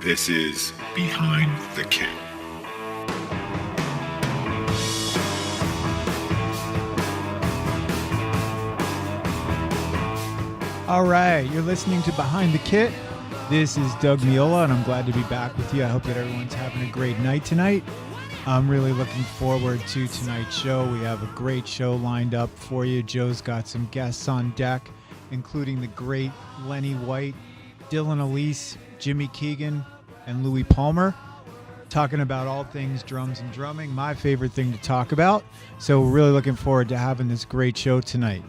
This is Behind the Kit. All right, you're listening to Behind the Kit. This is Doug Meola, and I'm glad to be back with you. I hope that everyone's having a great night tonight. I'm really looking forward to tonight's show. We have a great show lined up for you. Joe's got some guests on deck, including the great Lenny White, Dylan Elise, Jimmy Keegan, and Louis Palmer, talking about all things drums and drumming, my favorite thing to talk about. So we're really looking forward to having this great show tonight.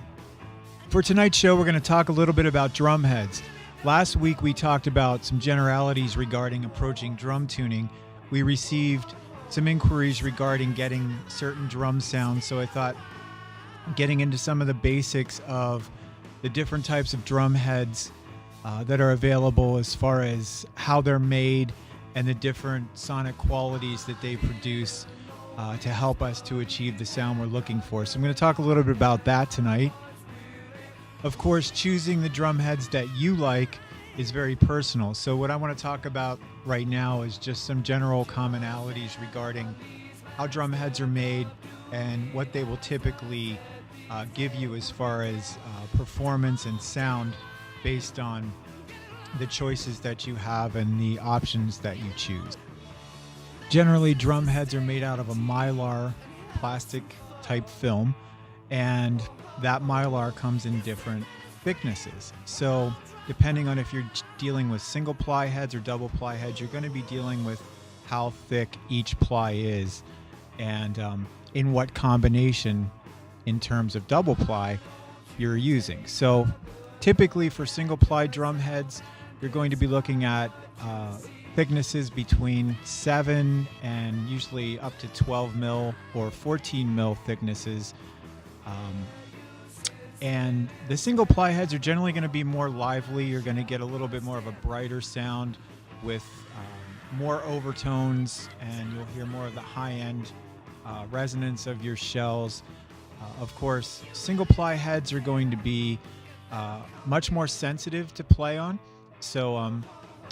For tonight's show, we're going to talk a little bit about drumheads. Last week, we talked about some generalities regarding approaching drum tuning. We received some inquiries regarding getting certain drum sounds, so I thought getting into some of the basics of the different types of drumheads that are available as far as how they're made and the different sonic qualities that they produce to help us to achieve the sound we're looking for. So I'm going to talk a little bit about that tonight. Of course, choosing the drum heads that you like is very personal. So what I want to talk about right now is just some general commonalities regarding how drum heads are made and what they will typically give you as far as performance and sound based on the choices that you have and the options that you choose. Generally, drum heads are made out of a Mylar plastic type film, and that Mylar comes in different thicknesses. So depending on if you're dealing with single ply heads or double ply heads, you're going to be dealing with how thick each ply is and in what combination in terms of double ply you're using. So typically for single ply drum heads, you're going to be looking at thicknesses between 7 and usually up to 12 mil or 14 mil thicknesses. And the single ply heads are generally going to be more lively. You're going to get a little bit more of a brighter sound with more overtones, and you'll hear more of the high-end resonance of your shells. Of course, single ply heads are going to be much more sensitive to play on. So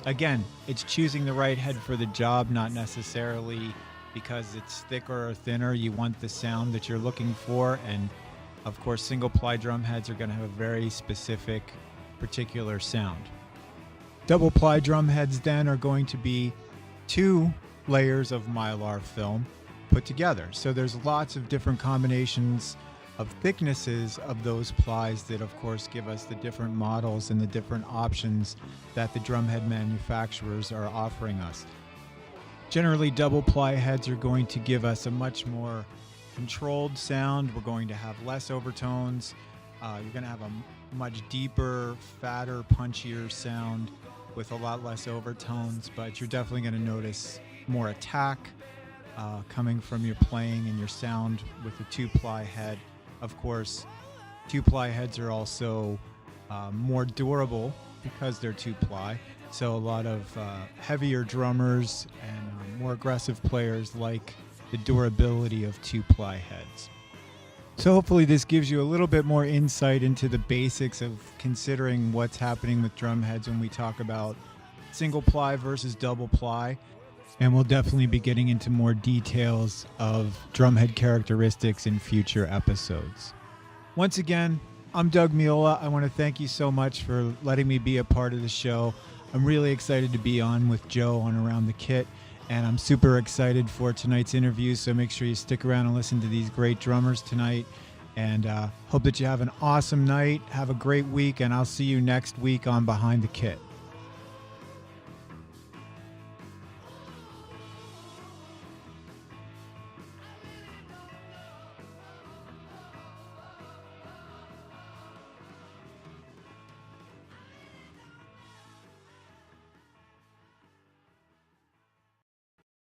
again, it's choosing the right head for the job, not necessarily because it's thicker or thinner. You want the sound that you're looking for, and of course, single ply drum heads are going to have a very specific, particular sound. Double ply drum heads then are going to be 2 layers of Mylar film put together. So there's lots of different combinations of thicknesses of those plies that of course give us the different models and the different options that the drumhead manufacturers are offering us. Generally, double ply heads are going to give us a much more controlled sound. We're going to have less overtones. You're going to have a much deeper, fatter, punchier sound with a lot less overtones, but you're definitely going to notice more attack coming from your playing and your sound with the 2-ply head. Of course, 2-ply heads are also more durable because they're 2-ply. So a lot of heavier drummers and more aggressive players like the durability of 2-ply heads. So hopefully this gives you a little bit more insight into the basics of considering what's happening with drum heads when we talk about single ply versus double ply. And we'll definitely be getting into more details of drumhead characteristics in future episodes. Once again, I'm Doug Meola. I want to thank you so much for letting me be a part of the show. I'm really excited to be on with Joe on Around the Kit. And I'm super excited for tonight's interview, so make sure you stick around and listen to these great drummers tonight. And hope that you have an awesome night, have a great week, and I'll see you next week on Behind the Kit.